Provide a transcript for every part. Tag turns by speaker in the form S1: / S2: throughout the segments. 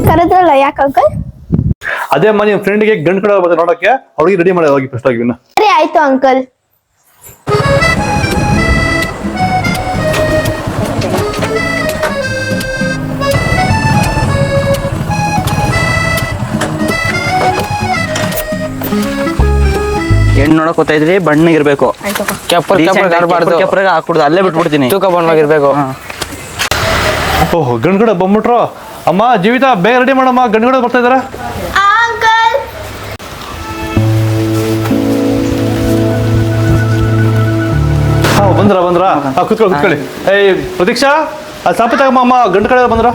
S1: ಕರೆದ್ರಲ್ಲ ಯಾಕೆ ಅಂಕಲ್?
S2: ಅದೇ ಅಮ್ಮ ನಿಮ್ ಫ್ರೆಂಡ್ಗೆ ಗಂಡ್ ಕಡೆ ಬರ್ತಾರೆ ನೋಡಕ್ಕೆ, ಅವ್ರಿಗೆ ರೆಡಿ ಮಾಡಿ ಹೋಗಿ ಫಸ್ಟ್ ಆಗಿ.
S1: ಸರಿ ಆಯ್ತು ಅಂಕಲ್.
S3: ಹೆಣ್ಣು ನೋಡಕ್ ಹೋಗ್ತಾ ಇದ್ರಿ, ಬಣ್ಣಗಿರ್ಬೇಕು, ಕೆಪ್ಪರ್ಗೆ ಹಾಕ್ಬಿಡ್ದು, ಅಲ್ಲೇ ಬಿಟ್ಬಿಡ್ತೀನಿ. ತೂಕ ಬಣ್ಣವಾಗಿರ್ಬೇಕು.
S2: ಓಹ್ ಗಂಡ್ ಕಡೆ ಬಂದ್ಬಿಟ್ರು. ಅಮ್ಮ ಜೀವಿತ ಬೇಗ ರೆಡಿ ಮಾಡಮ್ಮ, ಗಂಡ್ ಕಡೆ ಬರ್ತಾ ಇದಾರೆ.
S1: ಅಂಕಲ್
S2: ಬಂದ್ರ ಕುತ್ಕೊಳ್ಳಿ. ಏಯ್ ಪ್ರತೀಕ್ಷಾ, ಅಲ್ಲಿ ಸಾಪಿ ತಗಮ್ಮ. ಅಮ್ಮ ಗಂಡ್ ಕಡೆ ಬಂದ್ರ,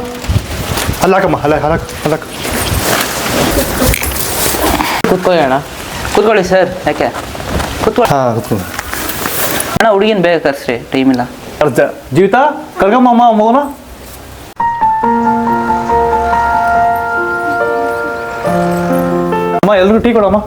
S2: ಅಲ್ಲಾಕಮ್ಮ, ಅಲ್ಲಾಕ.
S3: ಕೂತ್ಕೊಳ್ಳಿ ಅಣ್ಣ, ಕೂತ್ಕೊಳ್ಳಿ ಸರ್. ಯಾಕೆ ಕೂತ್ಕೊಳ್ಳಿ.
S2: ಕುತ್ಕೊಳ್ಳಿ
S3: ಅಣ್ಣ, ಹುಡುಗಿನ ಬೇಗ ಕರ್ಸ್ರಿ, ಟೈಮ್ ಇಲ್ಲ.
S2: ಜೀವಿತ ಕರ್ಗಮ್ಮ ಅಮ್ಮ ಮಗನ. ಅಮ್ಮ ಎಲ್ರಿಗೂ ಟೀ ಕೊಡಮ್ಮ.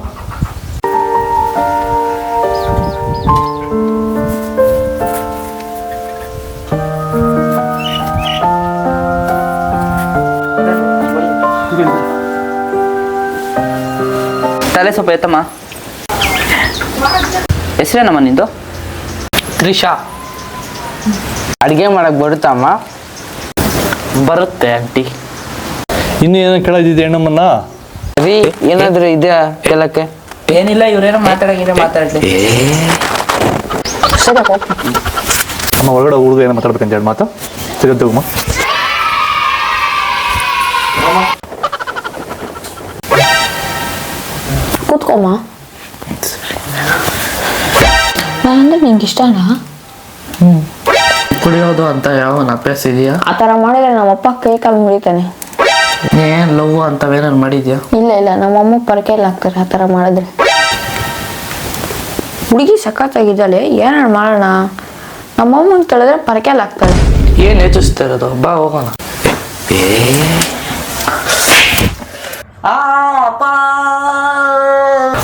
S3: ತಲೆ ಸ್ವಲ್ಪ ಎತ್ತಮ್ಮ. ಹೆಸರೇನಮ್ಮ ನಿಂದು?
S4: ತ್ರಿಷಾ. ಅಡುಗೆ ಮಾಡಕ್ ಬರುತ್ತಮ್ಮ?
S3: ಬರುತ್ತೆ ಆಂಟಿ.
S2: ಇನ್ನು ಏನೋ ಕೇಳೋದಿದೆ ಹೆಣ್ಣಮ್ಮನ್ನ.
S4: ರೀ ಏನಾದ್ರು ಇದೆಯಾ ಕೇಳಕ್ಕೆ?
S3: ಏನಿಲ್ಲ, ಇವ್ರೇನೋ ಮಾತಾಡ್ಲಿ.
S2: ಅಮ್ಮ ಒಳಗಡೆ ಹುಡುಗ ಏನೋ ಮಾತಾಡ್ಬೇಕಂತ ಹೇಳಿ ಮಾತು ಸಿಗತ್ತಮ್ಮ.
S1: ಕೂತ್ಕೊಮ್ಮ. ನಾನಂದ್ರೆ ನಿಂಗೆ ಇಷ್ಟನಾ?
S4: ಕುಡಿಯೋದು ಅಂತ ಯಾವನ್ ಅಭ್ಯಾಸ ಇದೆಯಾ?
S1: ಆ ಥರ ಮಾಡಿದ್ರೆ ನಮ್ಮಪ್ಪ ಕೈ ಕಾಲು ಮುರಿತಾನೆ.
S4: ಏನ್ ಲವ್ ಅಂತವೇನಾರು ಮಾಡಿದ್ಯಾ?
S1: ಇಲ್ಲ ನಮ್ಮಮ್ಮ ಪರಕೆಯಲ್ಲಿ ಹಾಕ್ತಾರೆ ಆ ಥರ ಮಾಡಿದ್ರೆ. ಹುಡುಗಿ ಸಖತ್ತಾಗಿದ್ದಾಳೆ, ಏನಾರು ಮಾಡೋಣ. ನಮ್ಮಮ್ಮಂಗೆ ತಿಳಿದ್ರೆ ಪರಕೆಯಲ್ಲಿ ಹಾಕ್ತಾಳೆ.
S4: ಏನ್ ಯೋಚಿಸ್ತಾ ಇರೋದು? ಬಾ ಹೋಗೋಣ.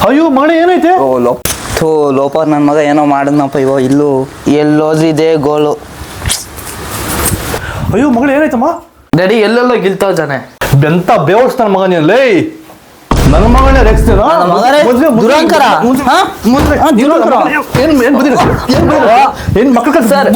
S2: ಅಯ್ಯೋ ಮಾಡಿ ಏನೈತೆ?
S3: ಲೋಪ ನನ್ನ ಮಗ ಏನೋ ಮಾಡಿದ್ನಪ್ಪ. ಇವ ಇಲ್ಲೂ
S4: ಎಲ್ಲೋದಿದೆ ಗೋಲು.
S2: ಅಯ್ಯೋ ಮಗಳು ಏನಾಯ್ತಮ್ಮ?
S4: ಡ್ಯಾಡಿ ಎಲ್ಲೆಲ್ಲೋ ಗಿಲ್ತಾವ ಜನ.
S2: ಬೆಂತ ಬೇವಸ್ತಾನ ಮಗ ನೀನ್. ಲೇ ನನ್ನ ಮಗನೇ ರೆಕ್ಸ್ತೀರ ಏನ್ ಮಕ್ಕಳ ಸರ್